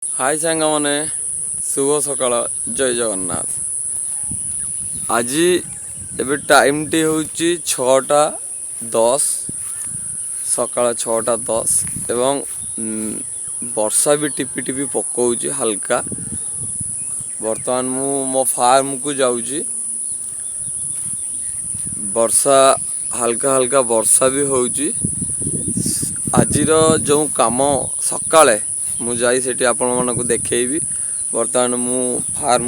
हाय सांग मैंने शुभ सकाळ जय जगन्नाथ। आज एबे टाइम टी हूँ 6:10 सकाळ 6:10 एवं वर्षा भी टिपी टिपी पकाउछि हल्का। बर्तमान मु मो फार्म को जाऊँगी। वर्षा हल्का हल्का वर्षा भी होउछि। आजिर जो काम सकाळे मु जाई सेठी आपण मानकु देखैबी। बर्तमान मु फार्म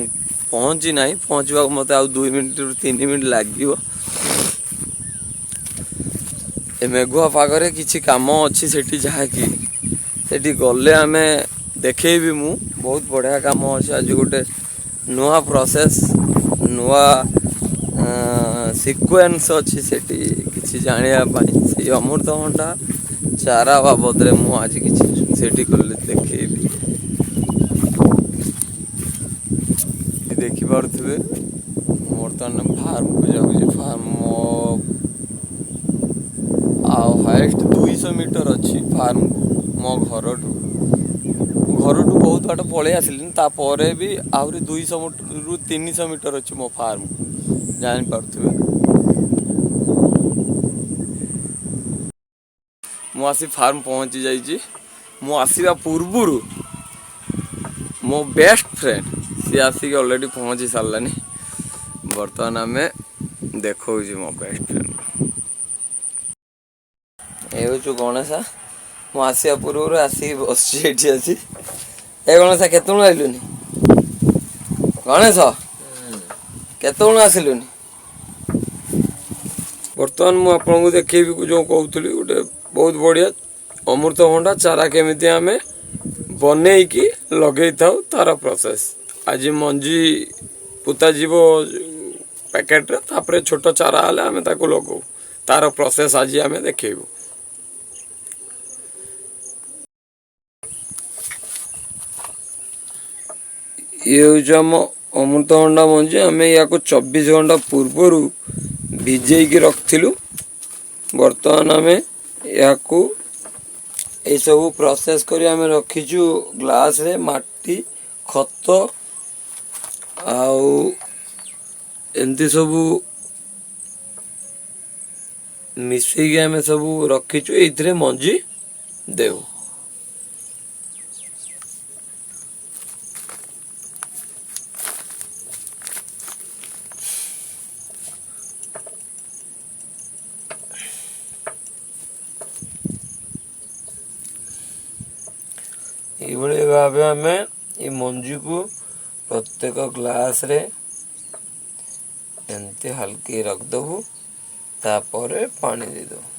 पहुँची नहीं, पहुँचवा मत आ 2 मिनिट 3 मिनिट लगिव। ए मेघुआ पागरे किछि काम अछि सेठी जहाँकि सेठी गले आमे देखैबी। मु बहुत बढ़िया काम अछि। आज गोटे नुआ प्रोसेस नुआ सिक्वेन्स अच्छी सेठी किसी जानिया पाई से अमृतभंडा चारा बाबद रे मु आज किसी सेठी करले देखैबी। देखि पारुथिबे बर्तमान फार्म को जाउछि। फार्म आ हाइस्ट 200 मीटर अच्छी फार्म मो घरठू बहुत बाट पलि आसिलिन। तापर भी आहरी 200 रु 300 मीटर अच्छी मो फार्म जानि पारुथिबे। मु आसी फार्म पहुँची जाइए। मु आसिबा पूर्वरु मो बेस्ट फ्रेंड सी आसिक ऑलरेडी पहुँची सारानी। बर्तमान आमे देखो मो बेस्ट फ्रेंड ये हूँ गणेशा। मु आसिया पूर्व आसिक बस आसी। ए गणेशा केतु आइलुनि? गणेश केतु आसिलुनि? बर्तमान मु आपको देखी जो कहूली गोटे बहुत बढ़िया अमृतभंडा चारा केमिति आमे बने की लगे था तार प्रोसेस। आज मंजी पुता जीव पैकेट रे तापरे छोट चारा आले आमे ताको लगो तार प्रोसेस आज आमे देखेबू। ये हूँ अमृतभंडा मंजी। आमे या 24 घंटा पूर्वर भिजे रखिलु। बर्तमान आमे या सब प्रोसेस करी आमे रखीचु ग्लास रे माटी खत आउ एमती सब मिसेकी आमे सब रखीचु। एइथरे मंजी देउ। ये भाव आम ये मंजी को प्रत्येक ग्लास रे एमती हल्के रखदबू। तापर पानी देदबू।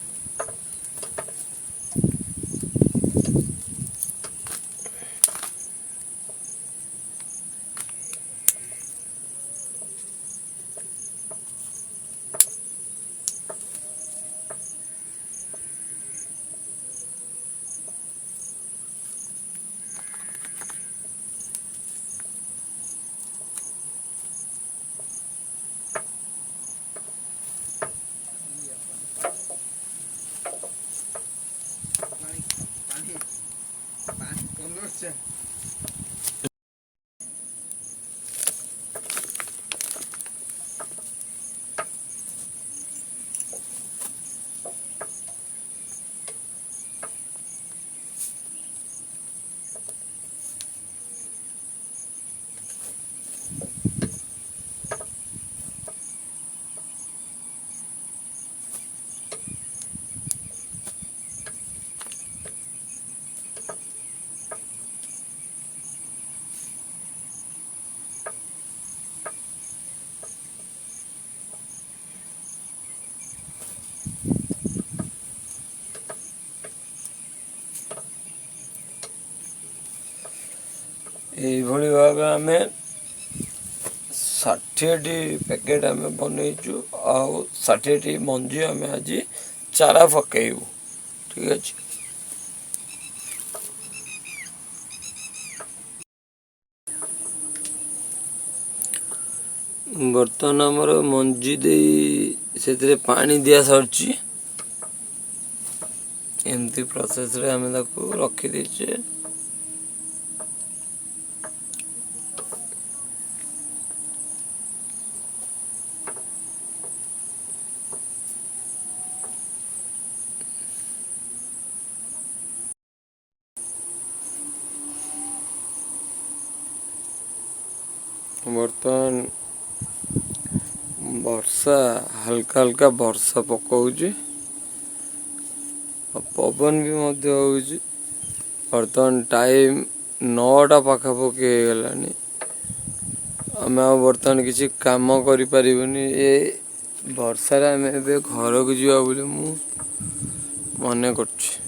यही भाव आम 60टी पैकेट आम बनईचु। आउ 60टी मंजी आम आज चारा पकेबू। ठीक अच्छे। बर्तमान आमर मंजी दे से पानी दिया सरची। एमती प्रोसेस रे आम रखी देचे। ବର୍ତ୍ତମାନ ବର୍ଷା ହାଲକା ହାଲକା ବର୍ଷା ପକଉଛି ଆଉ ପବନ ବି ମଧ୍ୟ ହେଉଛି। ବର୍ତ୍ତମାନ ଟାଇମ୍ 9ଟା ପାଖାପାଖି ହେଇଗଲାଣି। ଆମେ ଆଉ ବର୍ତ୍ତମାନ କିଛି କାମ କରିପାରିବୁନି। ଏ ବର୍ଷାରେ ଆମେ ଏବେ ଘରକୁ ଯିବା ବୋଲି ମୁଁ ମନେ କରୁଛି।